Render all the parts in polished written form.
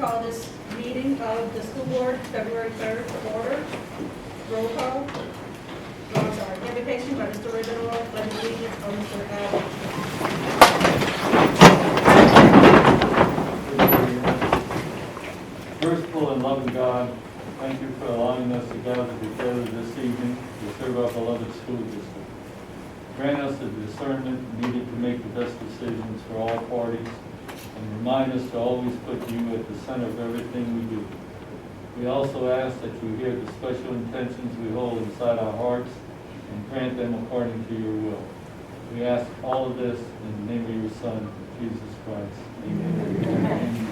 call this meeting of the school board February 3rd to order. Roll call. Oh, I'm sorry. Invocation by Mr. Riginal, pledge allegiance by Mr. Adams. Merciful and loving God, thank you for allowing us to gather together this evening to serve our beloved school district. Grant us the discernment needed to make the best decisions for all parties, and remind us to always put you at the center of everything we do. We also ask that you hear the special intentions we hold inside our hearts and grant them according to your will. We ask all of this in the name of your Son, Jesus Christ. Amen. Amen.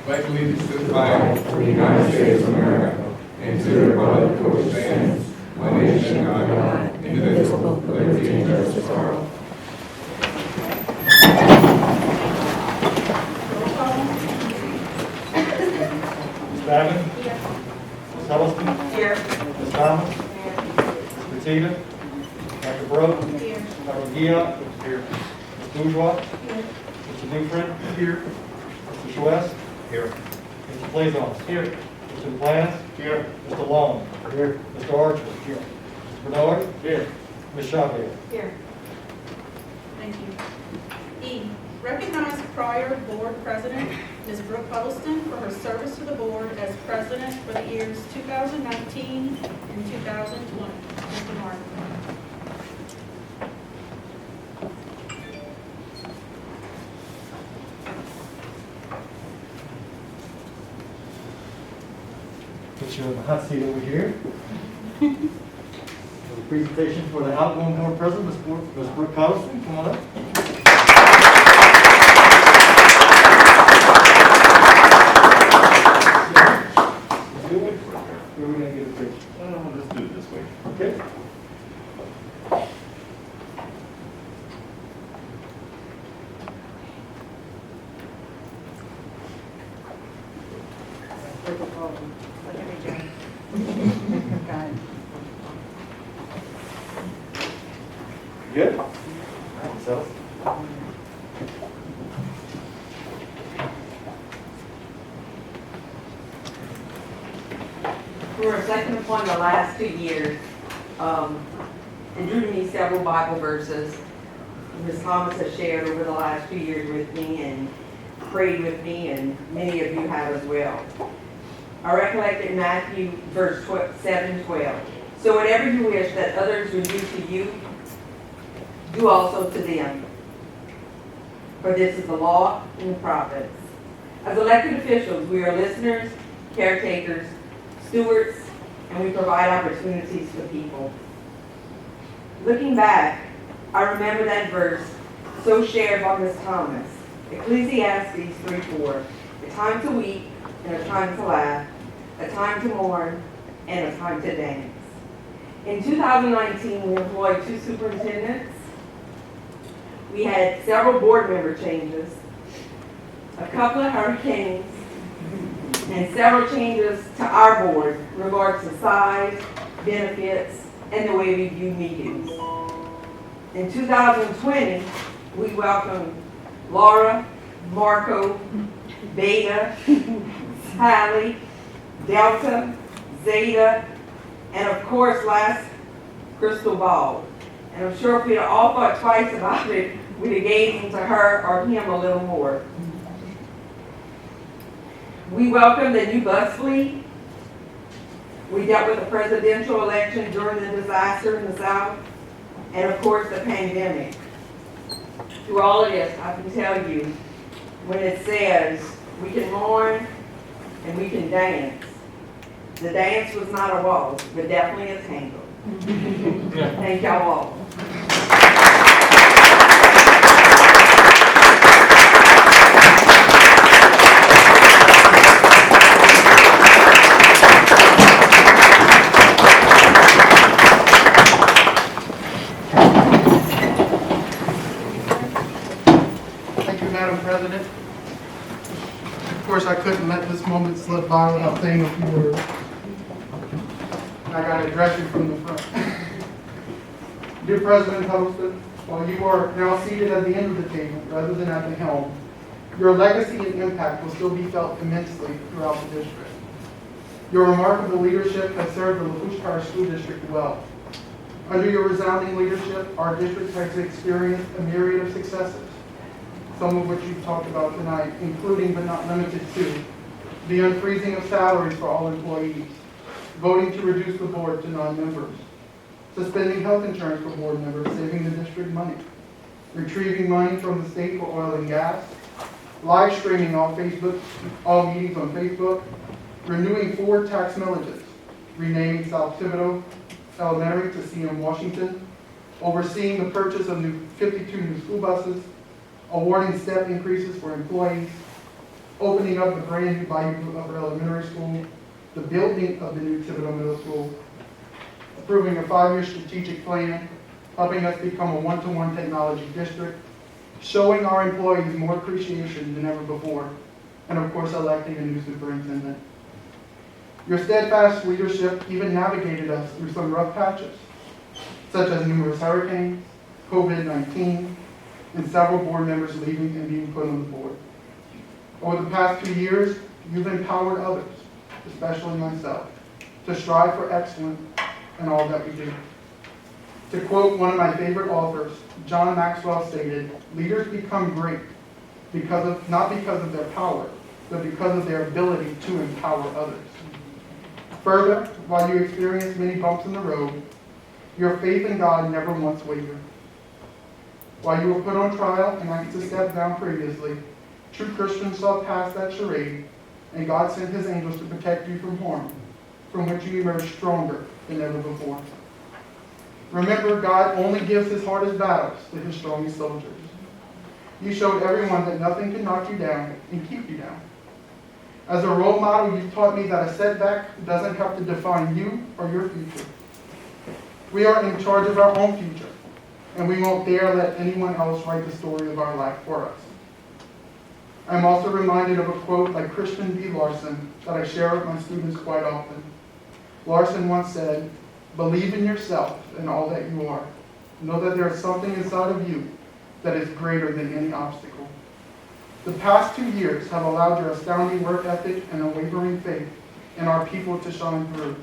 Pledge allegiance to the flag of the United States of America and to the republic for which it stands, one nation under God, indivisible, with liberty and justice for all. Ms. Babin? Ms. Huddleston? Here. Ms. Thomas? Ms. Petita? Dr. Broke? Here. Dr. Gia? Here. Ms. Bourgeois? Here. Mr. Dufresne? Here. Mr. Chouest? Here. Mr. Plaisance? Here. Mr. Planas? Here. Mr. Long? Here. Mr. Archer? Here. Mr. Bernard? Here. Ms. Chavez? Here. Thank you. E, recognize prior board president, Ms. Brooke Huddleston, for her service to the board as president for the years 2019 and 2020. Mr. Martin. Put you in the hot seat over here. The presentation for the outgoing board president, Ms. Brooke Huddleston, come on up. Where are we going to get a picture? Let's do it this way. Okay. Good? All right, so. We were second upon the last 2 years, and drew to me several Bible verses. Ms. Thomas has shared over the last 2 years with me and prayed with me, and many of you have as well. I recollected Matthew verse 7:12. So whatever you wish that others would do to you, do also to them. For this is the law and the prophets. As elected officials, we are listeners, caretakers, stewards, and we provide opportunities for people. Looking back, I remember that verse so shared by Ms. Thomas, Ecclesiastes 3:4, a time to weep and a time to laugh, a time to mourn and a time to dance. In 2019, we employed 2 superintendents. We had several board member changes, a couple of hurricanes, and several changes to our board in regards to size, benefits, and the way we view meetings. In 2020, we welcomed Laura, Marco, Beta, Sally, Delta, Zeta, and of course last, Crystal Ball. And I'm sure if we'd all thought twice about it, we'd have gave into her or him a little more. We welcomed the new bus fleet. We dealt with the presidential election during the disaster in the South, and of course the pandemic. Through all of this, I can tell you, when it says we can mourn and we can dance, the dance was not a waltz, but definitely a tango. Thank y'all all. Thank you, Madam President. Of course, I couldn't let this moment slip by without saying a few words. I got to address you from the front. Dear President Huddleston, while you are now seated at the end of the table rather than at the helm, Your legacy and impact will still be felt immensely throughout the district. Your remarkable leadership has served the Lafourche Parish School District well. Under your resounding leadership, our district has experienced a myriad of successes, some of which you've talked about tonight, including but not limited to the unfreezing of salaries for all employees, voting to reduce the board to non-members, suspending health insurance for board members, saving the district money, retrieving money from the state for oil and gas, live streaming all meetings on Facebook, renewing 4 tax millages, renaming South Thibodeau Elementary to CM Washington, overseeing the purchase of 52 new school buses, awarding step increases for employees, opening up the brand new Bayou Upper Elementary School, the building of the new Thibodeau Middle School, approving a 5-year strategic plan, helping us become a one-to-one technology district, showing our employees more appreciation than ever before, and of course electing a new superintendent. Your steadfast leadership even navigated us through some rough patches, such as numerous hurricanes, COVID-19, and several board members leaving and being put on the board. Over the past 2 years, you've empowered others, especially myself, to strive for excellence in all that we do. To quote one of my favorite authors, John Maxwell stated, "Leaders become great not because of their power, but because of their ability to empower others." Further, while you experienced many bumps in the road, your faith in God never once wavered. While you were put on trial and asked to step down previously, true Christians saw past that charade, and God sent his angels to protect you from harm, from which you emerged stronger than ever before. Remember, God only gives his hardest battles to his strongest soldiers. You showed everyone that nothing can knock you down and keep you down. As a role model, you've taught me that a setback doesn't have to define you or your future. We are in charge of our own future, and we won't dare let anyone else write the story of our life for us. I'm also reminded of a quote by Christian B. Larson that I share with my students quite often. Larson once said, "Believe in yourself and all that you are. Know that there is something inside of you that is greater than any obstacle." The past 2 years have allowed your astounding work ethic and unwavering faith in our people to shine through.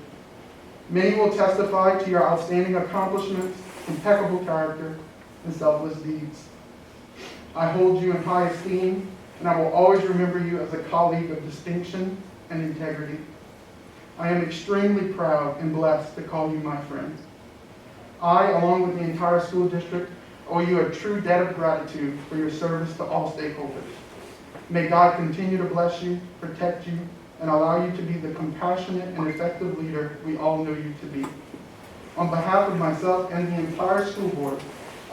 Many will testify to your outstanding accomplishments, impeccable character, and selfless deeds. I hold you in high esteem, and I will always remember you as a colleague of distinction and integrity. I am extremely proud and blessed to call you my friend. I, along with the entire school district, owe you a true debt of gratitude for your service to all stakeholders. May God continue to bless you, protect you, and allow you to be the compassionate and effective leader we all know you to be. On behalf of myself and the entire school board,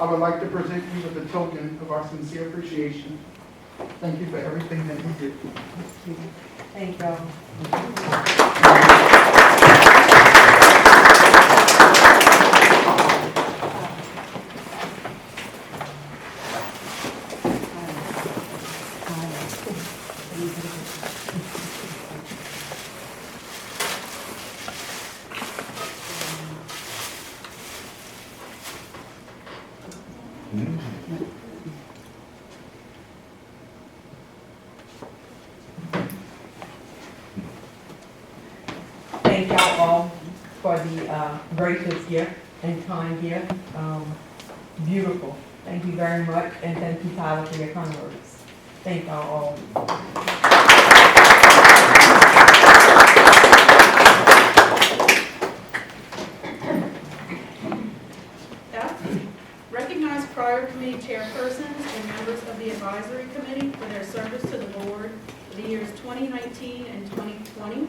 I would like to present you with a token of our sincere appreciation. Thank you for everything that you did. Thank y'all. Thank y'all all for the gracious gift and kind gift. Beautiful. Thank you very much, and thank you, Tyler, for your kind words. Thank y'all all. F, recognize prior committee chairpersons and members of the advisory committee for their service to the board for the years 2019 and 2020.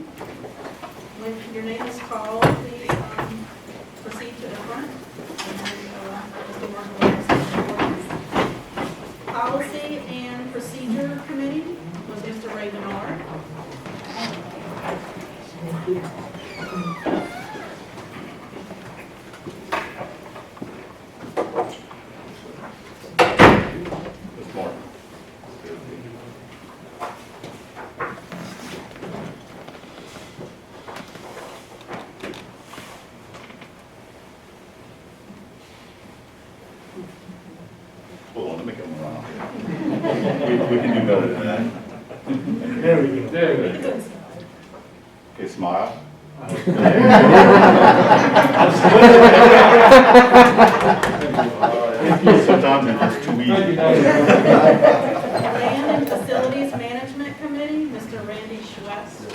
When your name is called, please proceed to the front. And Mr. Mark will exit. Policy and Procedure Committee was Mr. Ray Bernard. Hold on, let me come around. We can do better than that. There we go. There we go. Okay, smile. Sometimes it's just too easy. Land and Facilities Management Committee, Mr. Randy Schwest.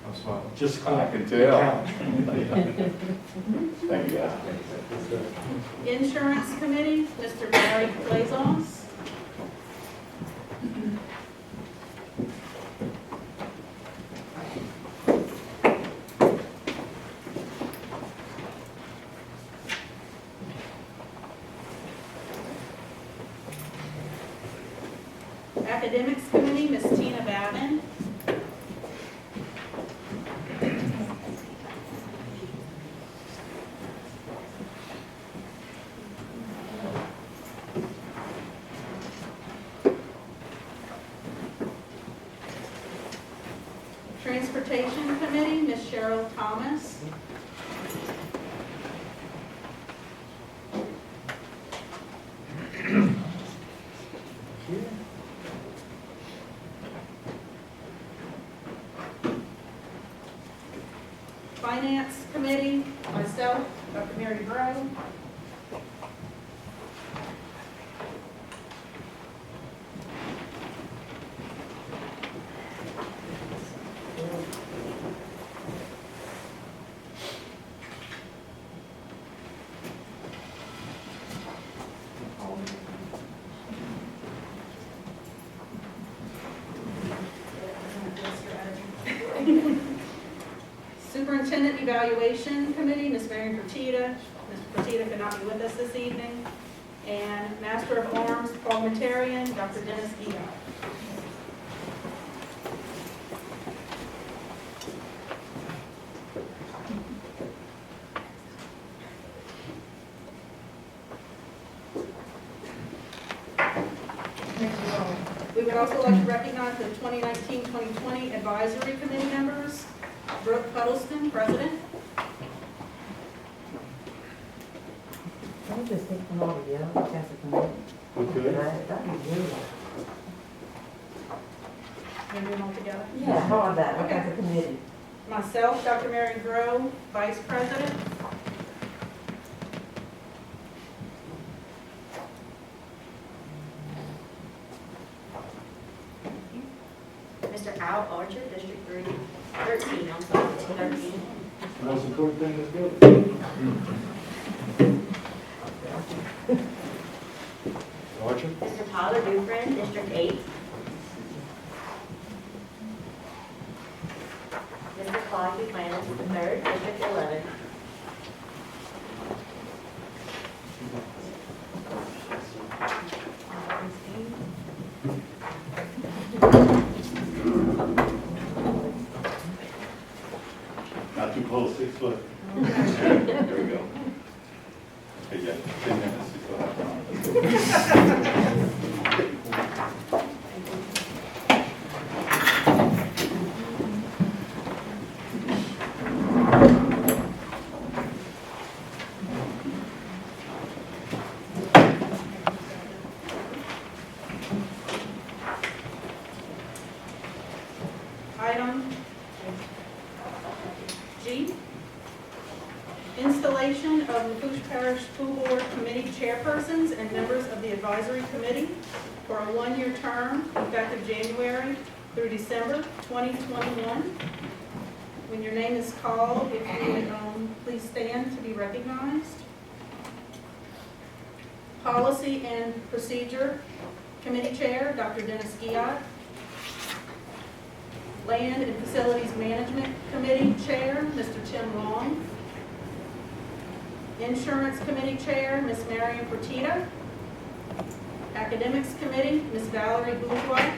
I'm smiling. Just I can tell. Thank you, guys. Insurance Committee, Mr. Barry Blazos. Academics Committee, Ms. Tina Babin. Transportation Committee, Ms. Cheryl Thomas. Finance Committee, myself, Dr. Mary Grove. Superintendent Evaluation Committee, Ms. Marion Fertitta. Ms. Fertitta could not be with us this evening. And Master of Arms Parliamentarian, Dr. Dennis Guillot. We would also like to recognize the 2019-2020 Advisory Committee members. Brooke Puddleston, President. Can we just take them all together, that's a committee? Okay. That'd be good. Can we do them all together? Yeah, how about that, Okay. that's a committee? Myself, Dr. Mary Grove, Vice President. Mr. Al Archer, District 13, I'm sorry, 13. Most important thing is good. Archer? Mr. Tyler Dufresne, District 8. Mr. Clyde Buchanan, the 3rd, District 11. Not too close, 6 foot. There we go. Okay, yeah, 10 minutes, you still have time. Let's go. Item G, installation of Lafourche Parish School Board Committee chairpersons and members of the advisory committee for a one-year term effective January through December 2021. When your name is called, if you would please stand to be recognized. Policy and Procedure Committee Chair, Dr. Dennis Guillot. Land and Facilities Management Committee Chair, Mr. Tim Long. Insurance Committee Chair, Ms. Marion Fertitta. Academics Committee, Ms. Valerie Bourgeois.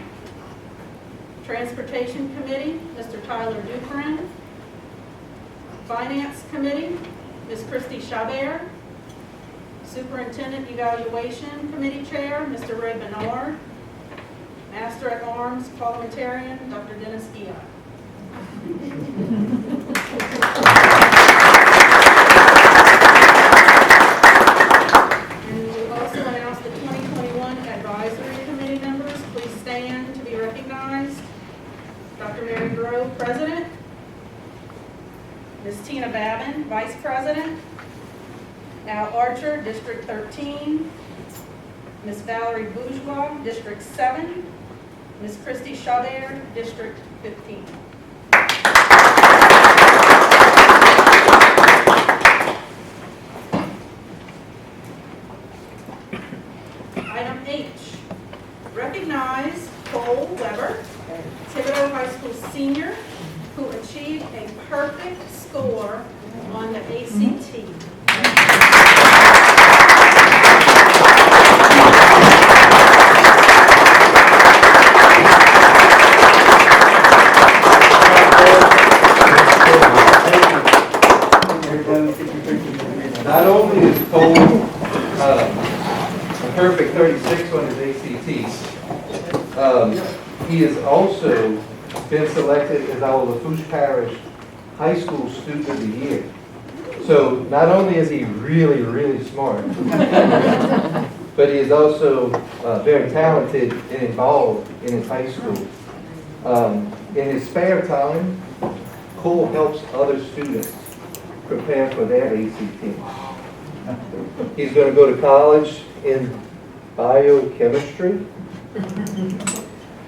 Transportation Committee, Mr. Tyler Dufresne. Finance Committee, Ms. Christy Chabert. Superintendent Evaluation Committee Chair, Mr. Ray Bernard. Master at Arms Parliamentarian, Dr. Dennis Guillot. Dr. Mary Grove, President. Ms. Tina Babin, Vice President. Al Archer, District 13. Ms. Valerie Bourgeois, District 7. Ms. Christy Chabert, District 15. Item H, recognize Cole Weber, Thibodeau High School senior, who achieved a perfect score on the ACT. Not only is Cole a perfect 36 on his ACTs, he has also been selected as our Lafourche Parish High School Student of the Year. So not only is he really, really smart, but he is also very talented and involved in his high school. In his spare time, Cole helps other students prepare for their ACT. He's going to go to college in biochemistry,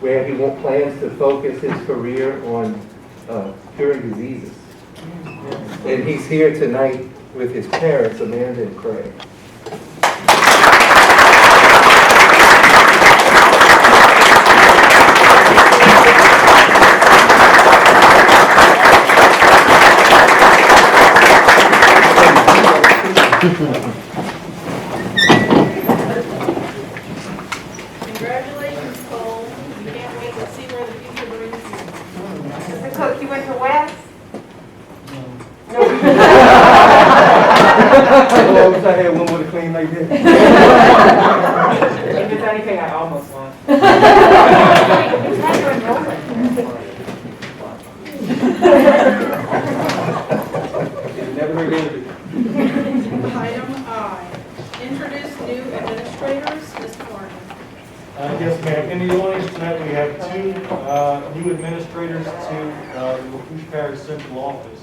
where he plans to focus his career on curing diseases. And he's here tonight with his parents, Amanda and Craig. Congratulations, Cole. You can't wait to see where the future brings you. Mr. Cook, you went to West? I wish I had one more to clean like this. If there's anything, I almost won. Never heard anything. Item I, introduce new administrators, Mr. Martin. Yes, ma'am. In the audience tonight, we have two new administrators to the Lafourche Parish Central Office.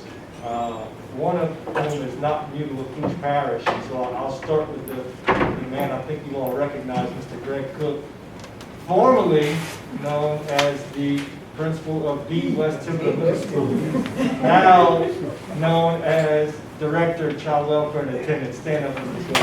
One of whom is not new to Lafourche Parish, and so I'll start with the man I think you all recognize, Mr. Greg Cook, formerly known as the principal of the West Thibodeau Middle School, now known as Director of Child Welfare and Attendance. Stand up, Mr. Cook.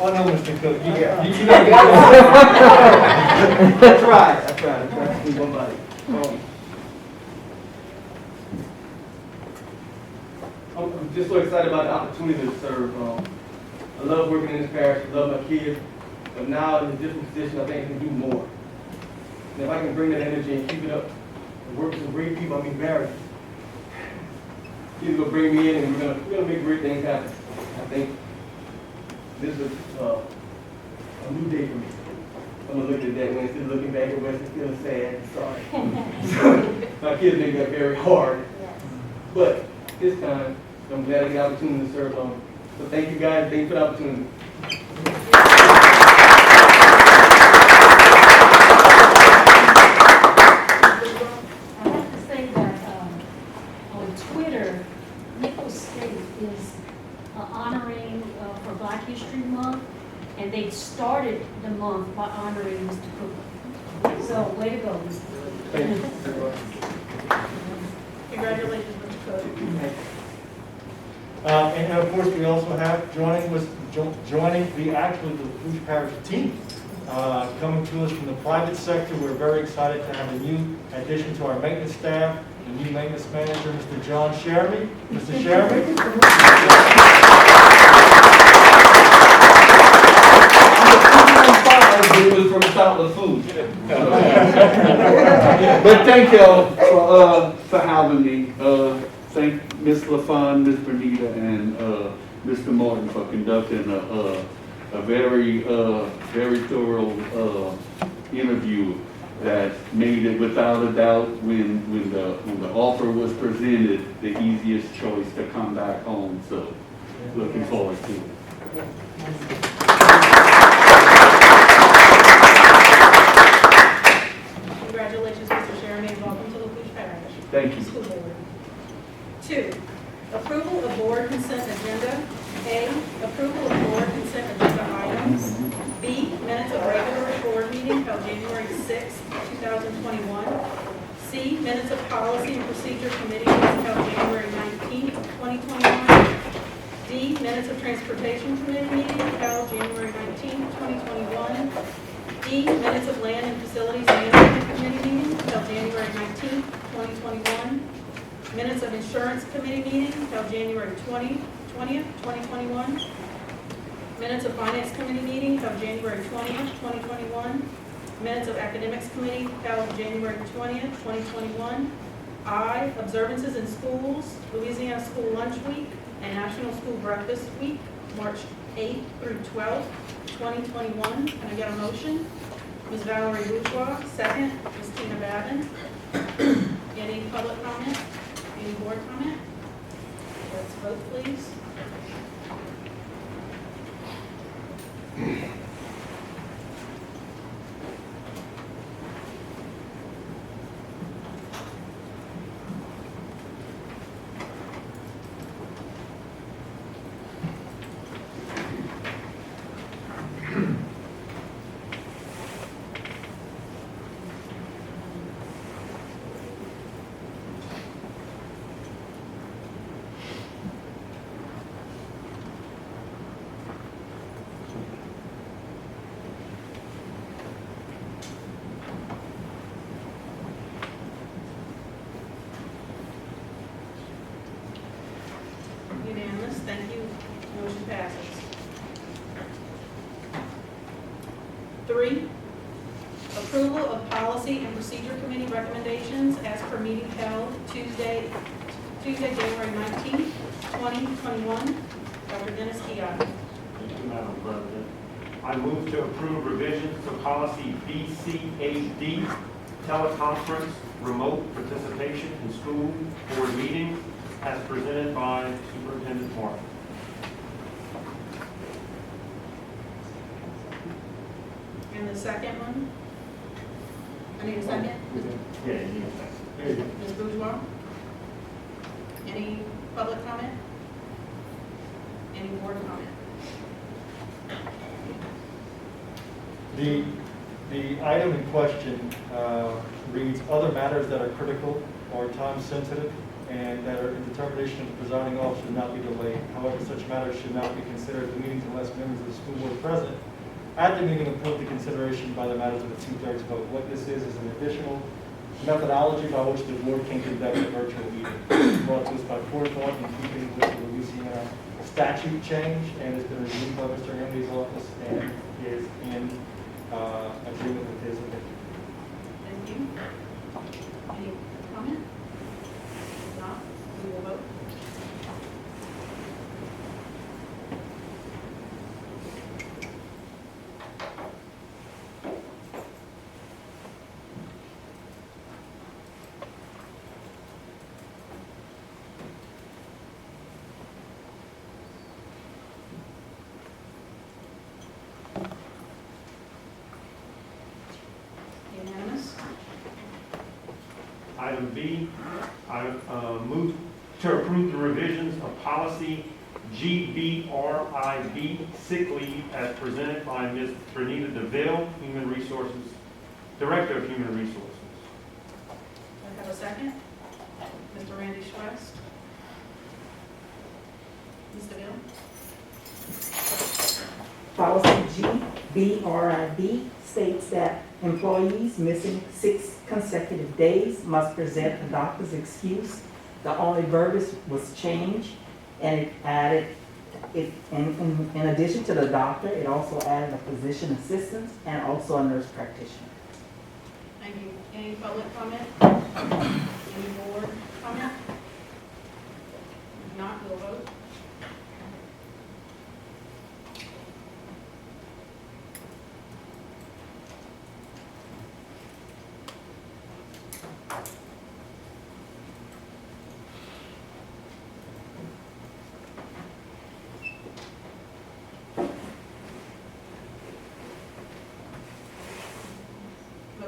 Oh, no, Mr. Cook, you got it. That's right. That's right. One body. I'm just so excited about the opportunity to serve. I love working in this parish, I love my kids, but now in a different position, I think I can do more. And if I can bring that energy and keep it up and work with some great people, married, he's gonna bring me in and we're gonna make great things happen. I think this is a new day for me. I'm gonna look at it that way instead of looking back at West and feeling sad and sorry. My kids make that very hard. But this time, I'm glad I get the opportunity to serve them. So thank you guys, thank you for the opportunity. I have to say that on Twitter, Nicholls State is honoring for Black History Month, and they started the month by honoring Mr. Cook. So way to go, Mr. Cook. Thank you. Congratulations, Mr. Cook. And of course, we also have joining the Lafourche Parish team coming to us from the private sector. We're very excited to have a new addition to our maintenance staff, the new maintenance manager, Mr. John Sheremy. Mr. Sheremy. From South Lafourche. But thank y'all for having me. Thank Ms. LaFon, Ms. Bernita, and Mr. Martin for conducting a very thorough interview. that made it without a doubt when the offer was presented, the easiest choice to come back home. So looking forward to it. Congratulations, Mr. Sharon, and welcome to Lafourche Parish. Thank you. School Board. 2, approval of board consent agenda. A, approval of board consent agenda items. B, minutes of regular board meeting held January 6, 2021. C, minutes of policy and procedure committee meeting held January 19, 2021. D, minutes of transportation committee meeting held January 19, 2021. E, minutes of land and facilities management committee meeting held January 19, 2021. Minutes of insurance committee meeting held January 20th, 2021. Minutes of finance committee meeting held January 20th, 2021. Minutes of academics committee held January 20th, 2021. I, observances in schools, Louisiana School Lunch Week and National School Breakfast Week, March 8th through 12th, 2021. Can I get a motion? Ms. Valerie Bourgeois, second. Ms. Tina Babin. Any public comment? Any board comment? Let's vote, please. Unanimous, thank you. Motion passes. 3, approval of policy and procedure committee recommendations as per meeting held Tuesday, January 19th, 2021. Dr. Dennis Keough. Thank you, Madam President. I move to approve revisions to policy BCAD, teleconference, remote participation in school board meetings, as presented by Superintendent Moore. And the second one? I need a second. Yeah, you need a second. Ms. Bourgeois? Any public comment? Any board comment? The item in question reads, other matters that are critical or time sensitive and that are in determination of the presiding officer should not be delayed. However, such matters should not be considered at the meetings unless members of the school board present at the meeting approve the consideration by the matters of a 2/3 vote. What this is an additional methodology by which the board can conduct a virtual meeting. Brought to us by court in keeping with the Louisiana statute change, and it's been reviewed by Mr. Henry's office and is in agreement with his opinion. Thank you. Any comment? If not, we will vote. Unanimous? Item B, I move to approve the revisions of policy GBRIB, sick leave, as presented by Ms. Bernita DeVille, Human Resources, Director of Human Resources. Do I have a second? Mr. Randy Schwest? Ms. DeVille? Policy GBRIB states that employees missing 6 consecutive days must present a doctor's excuse. The only verbiage was changed, and it added, in addition to the doctor, it also added a physician assistant and also a nurse practitioner. Thank you. Any public comment? Any board comment? If not, we'll vote.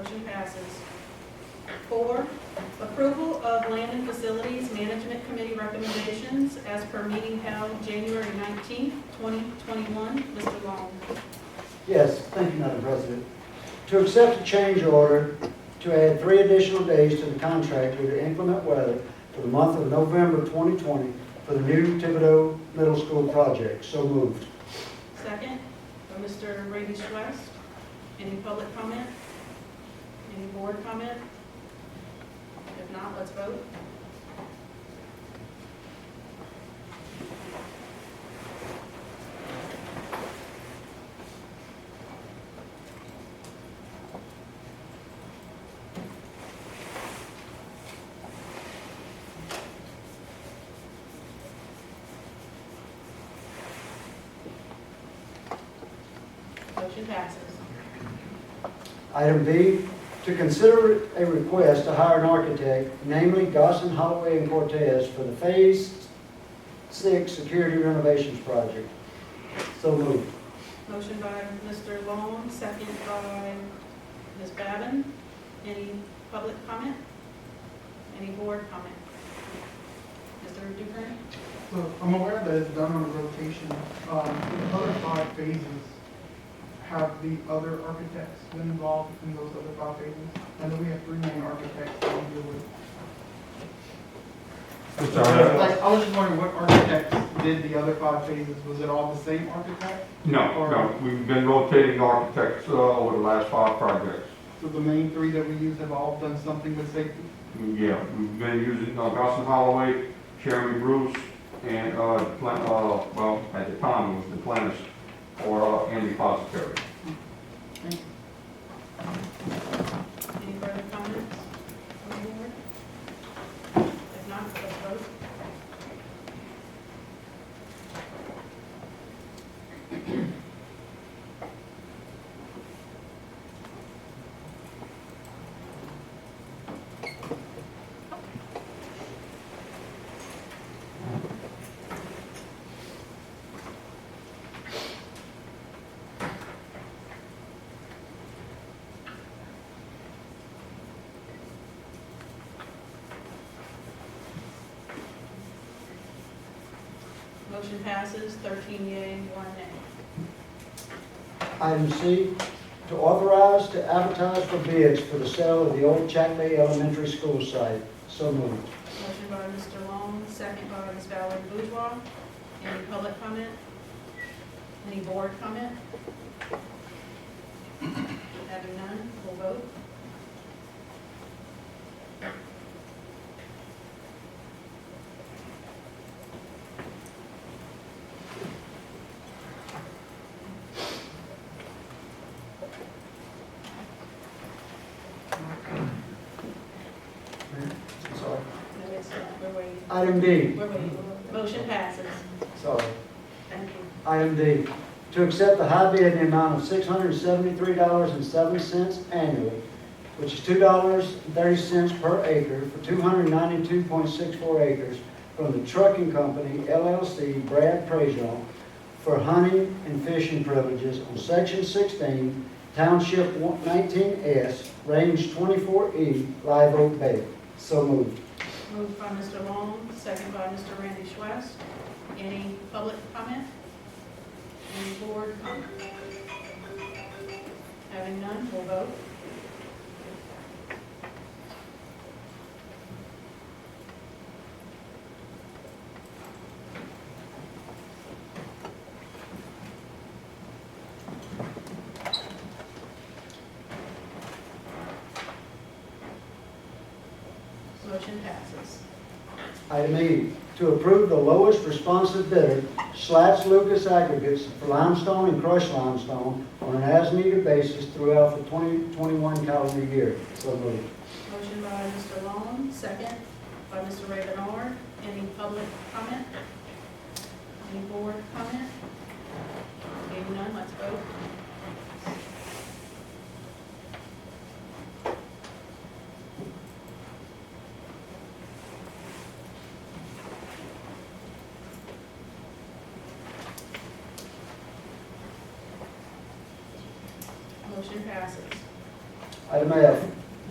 Motion passes. 4, approval of Land and Facilities Management Committee recommendations as per meeting held January 19th, 2021. Mr. Long. Yes, thank you, Madam President. To accept a change order to add 3 additional days to the contract due to inclement weather for the month of November 2020 for the new Thibodeau Middle School project. So moved. Second, by Mr. Ravish West. Any public comment? Any board comment? If not, let's vote. Motion passes. Item B, to consider a request to hire an architect, namely Gosson, Holloway, and Cortez for the Phase 6 security renovations project. So moved. Motion by Mr. Long, second by Ms. Babin. Any public comment? Any board comment? Mr. Dufresne? So I'm aware that it's done on a rotation. The other 5 phases, have the other architects been involved in those other 5 phases? I know we have 3 main architects that we deal with. Like, I was just wondering what architects did the other 5 phases? Was it all the same architect? No, we've been rotating architects over the last 5 projects. So the main 3 that we use have all done something with safety? Yeah, we've been using Gosson Holloway, Jeremy Bruce, and, well, at the time it was the Planish or Andy Positary. Any further comments from the board? If not, let's vote. Motion passes 13 yea, 1 nay. Item C, to authorize to advertise for bids for the sale of the old Chack Bay Elementary School site. So moved. Motion by Mr. Long, second by Ms. Valerie Bourgeois. Any public comment? Any board comment? Having none, we'll vote. Sorry. No, it's not. We're waiting. Item D. We're waiting. Motion passes. Sorry. Thank you. Item D, to accept the high bid in the amount of $673.07 annually, which is $2.30 per acre for 292.64 acres from the trucking company LLC Brad Prejean for hunting and fishing privileges on Section 16, Township 19S, Range 24E, Live Oak Bay. So moved. Moved by Mr. Long, second by Mr. Randy Schwest. Any public comment? Any board comment? Having none, we'll vote. Motion passes. Item E, to approve the lowest responsive bidder, Slats Lucas Aggregates for limestone and crushed limestone on an as-needed basis throughout the 2021 calendar year. So moved. Motion by Mr. Long, second by Mr. Ravenor. Any public comment? Any board comment? Being none, let's vote. Motion passes. Item F,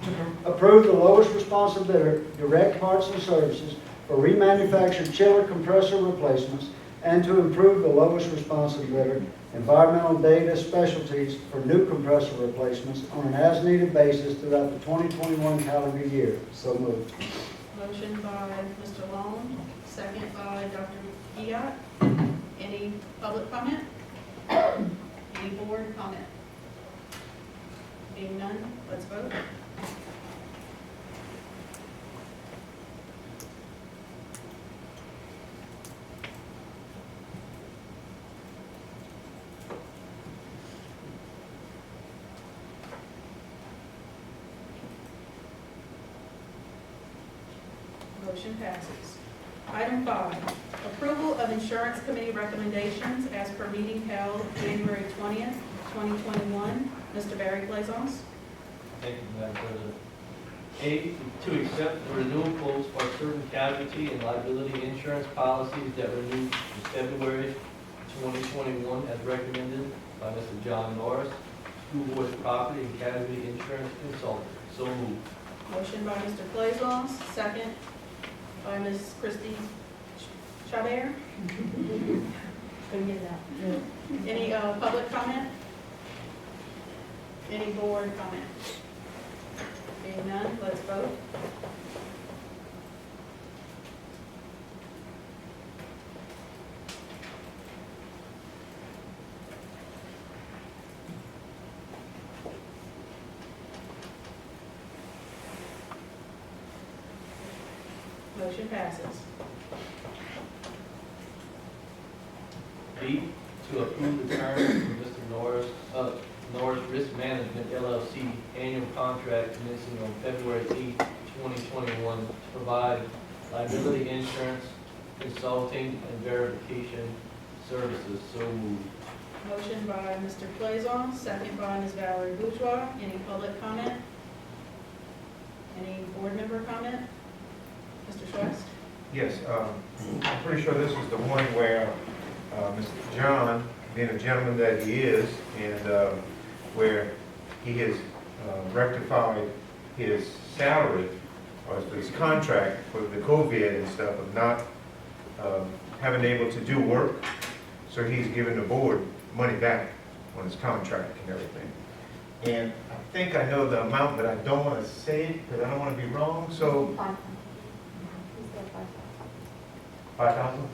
to approve the lowest responsive bidder, Direct Parts and Services, for remanufactured chiller compressor replacements, and to improve the lowest responsive bidder, Environmental Data Specialties, for new compressor replacements on an as-needed basis throughout the 2021 calendar year. So moved. Motion by Mr. Long, second by Dr. Giat. Any public comment? Any board comment? Being none, let's vote. Motion passes. Item 5, approval of insurance committee recommendations as per meeting held January 20th, 2021. Mr. Barry Blazons. Thank you, Madam President. A, to accept the renewal quotes for certain casualty and liability insurance policies that renewed in February 2021 as recommended by Mr. John Norris, School Board Property and Casualty Insurance Consultant. So moved. Motion by Mr. Blazons, second by Ms. Christie Chabert. Couldn't get it out. Any public comment? Any board comment? Being none, let's vote. Motion passes. B, to approve the terms of Mr. Norris Risk Management LLC annual contract commencing on February 8, 2021 to provide liability insurance, consulting, and verification services. So moved. Motion by Mr. Blazon, second by Ms. Valerie Bourgeois. Any public comment? Any board member comment? Mr. Schwest? Yes, I'm pretty sure this is the one where Mr. John, being a gentleman that he is, and where he has rectified his salary or his contract for the COVID and stuff of not having able to do work. So he's giving the board money back on his contract and everything. And I think I know the amount, but I don't want to say it because I don't want to be wrong. So 5,000.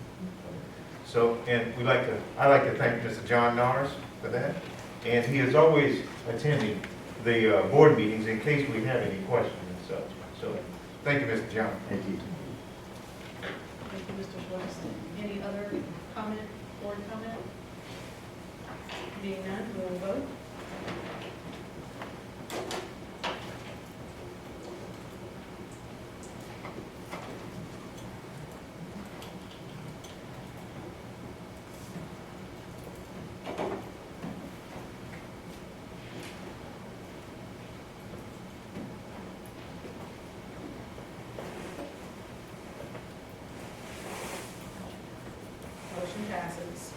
So, and I like to thank Mr. John Norris for that. And he is always attending the board meetings in case we have any questions and such. So, thank you, Mr. John. Thank you. Thank you, Mr. Schwest. Any other comment, board comment? Being none, we will vote. Motion passes.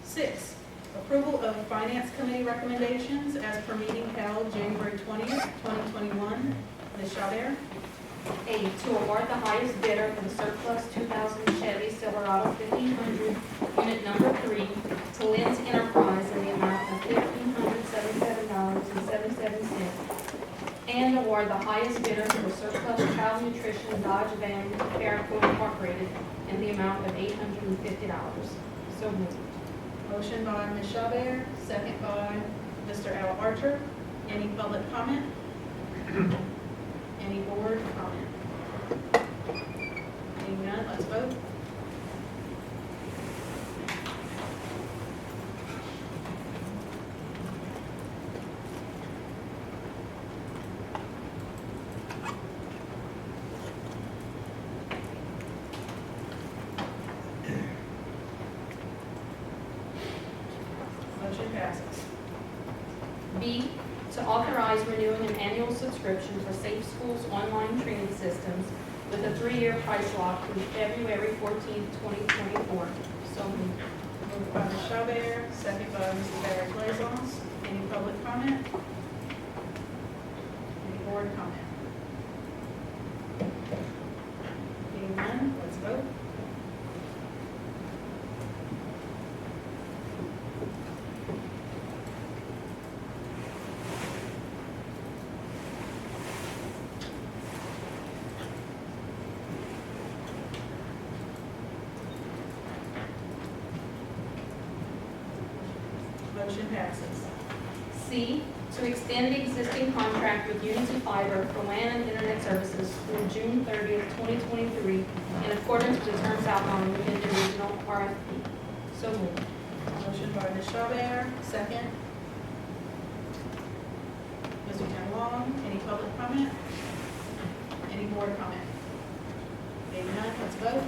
6, approval of Finance Committee recommendations as per meeting held January 20th, 2021. Ms. Chabert? A, to award the highest bidder for the surplus 2000 Chevy Silverado 1500, unit number 3, to Lynn's Enterprise in the amount of $1,577.77, and award the highest bidder for the surplus Child Nutrition Dodge Van Fairfield Incorporated in the amount of $850. So moved. Motion by Ms. Chabert, second by Mr. Al Archer. Any public comment? Any board comment? Being none, let's vote. Motion passes. B, to authorize renewing an annual subscription for Safe Schools online training systems with a 3-year price lock through February 14th, 2024. So moved. Moved by Ms. Chabert, second by Mr. Barry Blazons. Any public comment? board comment? Being none, let's vote. Motion passes. C, to extend the existing contract with Unity Fiber for LAN and Internet services through June 30th, 2023, in accordance with the terms outlined within the original RFP. So moved. Motion by Ms. Chabert, second. Mr. Ken Long, any public comment? Any board comment? Being none, let's vote.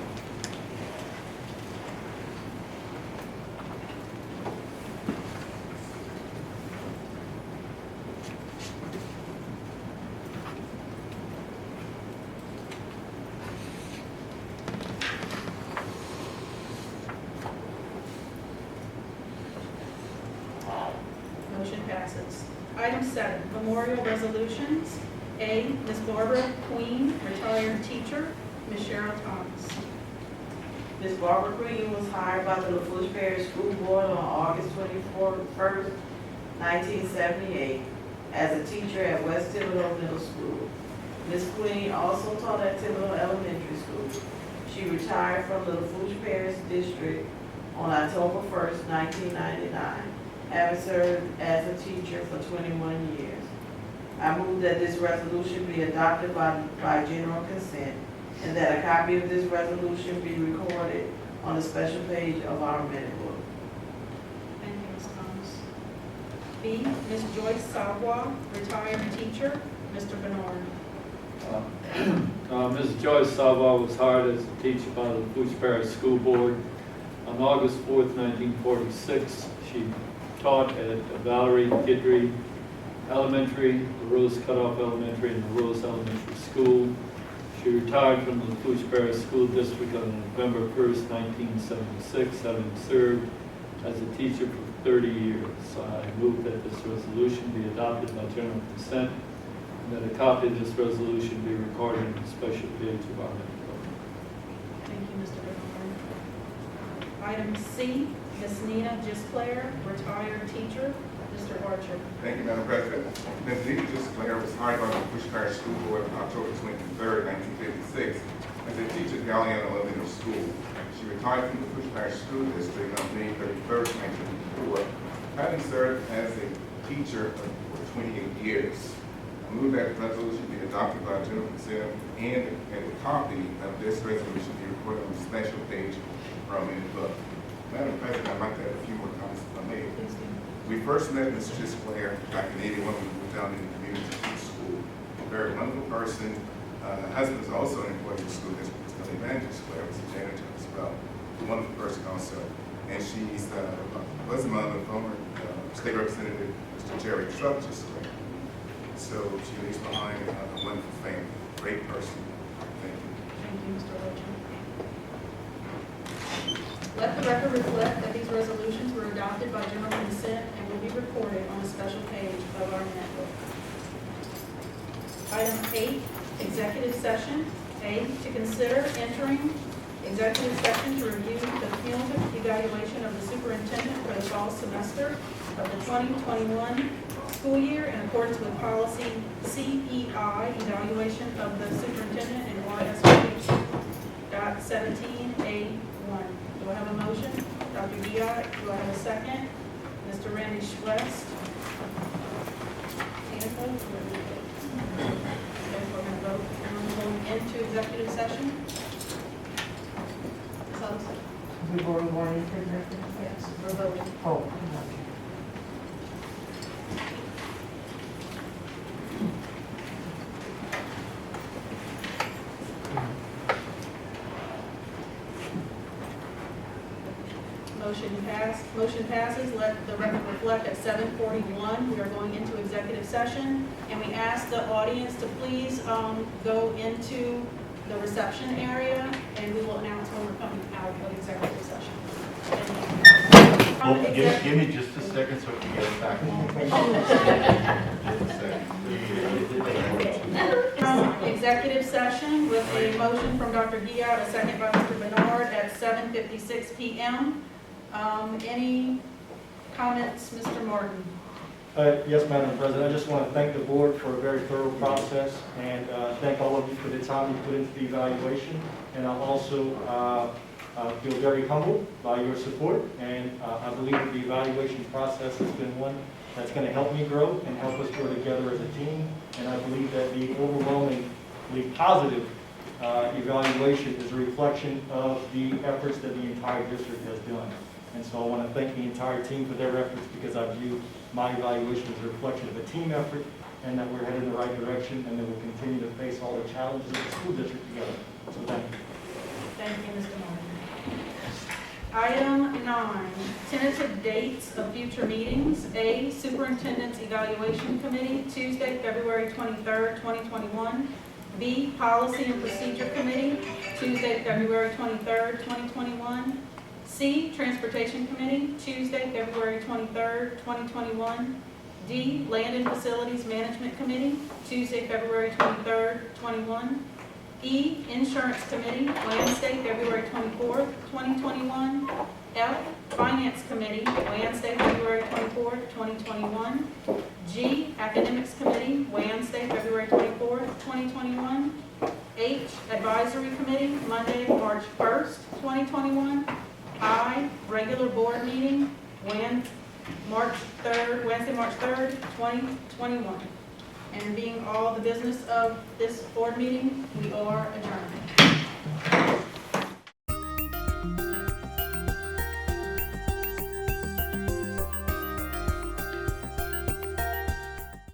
Motion passes. Item 7, memorial resolutions. A, Ms. Barbara Queen, retired teacher. Ms. Cheryl Thomas. Ms. Barbara Green was hired by the Lafourche Parish School Board on August 21st, 1978, as a teacher at West Thibodeau Middle School. Ms. Queen also taught at Thibodeau Elementary School. She retired from the Lafourche Parish District on October 1st, 1999, having served as a teacher for 21 years. I move that this resolution be adopted by general consent, and that a copy of this resolution be recorded on the special page of our minute book. Thank you, Ms. Thomas. B, Ms. Joyce Savoy, retired teacher. Mr. Bernard. Ms. Joyce Savoy was hired as a teacher by the Lafourche Parish School Board on August 4th, 1946. She taught at Valerie Guidry Elementary, the Rose Cutoff Elementary, and the Rose Elementary School. She retired from the Lafourche Parish School District on November 1st, 1976, having served as a teacher for 30 years. I move that this resolution be adopted by general consent, and that a copy of this resolution be recorded in the special page of our minute book. Thank you, Mr. Bernard. Item C, Ms. Nina Gisclair, retired teacher. Mr. Archer. Thank you, Madam President. Ms. Nina Gisclair was hired by the Lafourche Parish School Board on October 23rd, 1956, as a teacher at Galliano Elementary School. She retired from the Lafourche Parish School District on May 31st, 1954, having served as a teacher for 28 years. I move that the resolution be adopted by general consent, and a copy of this resolution be recorded on the special page of our minute book. Madam President, I'd like to add a few more comments if I may. We first met Ms. Gisclair back in '81 when we moved down in the community to teach school. A very wonderful person. Her husband is also an employee of the school district. Mr. Evan Gisclair was a janitor as well. A wonderful person also. And she's was the mother of former state representative Mr. Jerry Truck Gisclair. So she leaves behind a wonderful family. Great person. Thank you. Thank you, Mr. Archer. Let the record reflect that these resolutions were adopted by general consent and will be recorded on a special page of our minute book. Item 8, executive session. A, to consider entering executive session to review the cumulative evaluation of the superintendent for the fall semester of the 2021 school year in accordance with policy CEI, evaluation of the superintendent in YSP .17A1. Do I have a motion? Dr. Diak, do I have a second? Mr. Randy Schwest? And vote? Okay, we're going to vote. And we're going into executive session? So, We were going into executive? yes, we're voting. Oh, okay. Motion passes. Let the record reflect at 7:41. We are going into executive session, and we ask the audience to please go into the reception area, and we will announce when we're coming out of executive session. Well, give me just a second so we can get it back. Just a second. Executive session with a motion from Dr. Giat, a second by Mr. Bernard at 7:56 PM. Any comments, Mr. Martin? Yes, Madam President, I just want to thank the board for a very thorough process and thank all of you for the time you put into the evaluation. And I also feel very humbled by your support, and I believe that the evaluation process has been one that's going to help me grow and help us grow together as a team. And I believe that the overwhelmingly positive evaluation is a reflection of the efforts that the entire district has done. And so I want to thank the entire team for their efforts, because I view my evaluation as a reflection of a team effort, and that we're headed in the right direction, and that we'll continue to face all the challenges of the school district together. So thank you. Thank you, Mr. Martin. Item 9, tentative dates of future meetings. A, Superintendent's Evaluation Committee, Tuesday, February 23rd, 2021. B, Policy and Procedure Committee, Tuesday, February 23rd, 2021. C, Transportation Committee, Tuesday, February 23rd, 2021. D, Land and Facilities Management Committee, Tuesday, February 23rd, 2021. E, Insurance Committee, Wednesday, February 24th, 2021. F, Finance Committee, Wednesday, February 24th, 2021. G, Academics Committee, Wednesday, February 24th, 2021. H, Advisory Committee, Monday, March 1st, 2021. I, Regular Board Meeting, Wednesday, March 3rd, 2021. And being all the business of this board meeting, we are adjourned.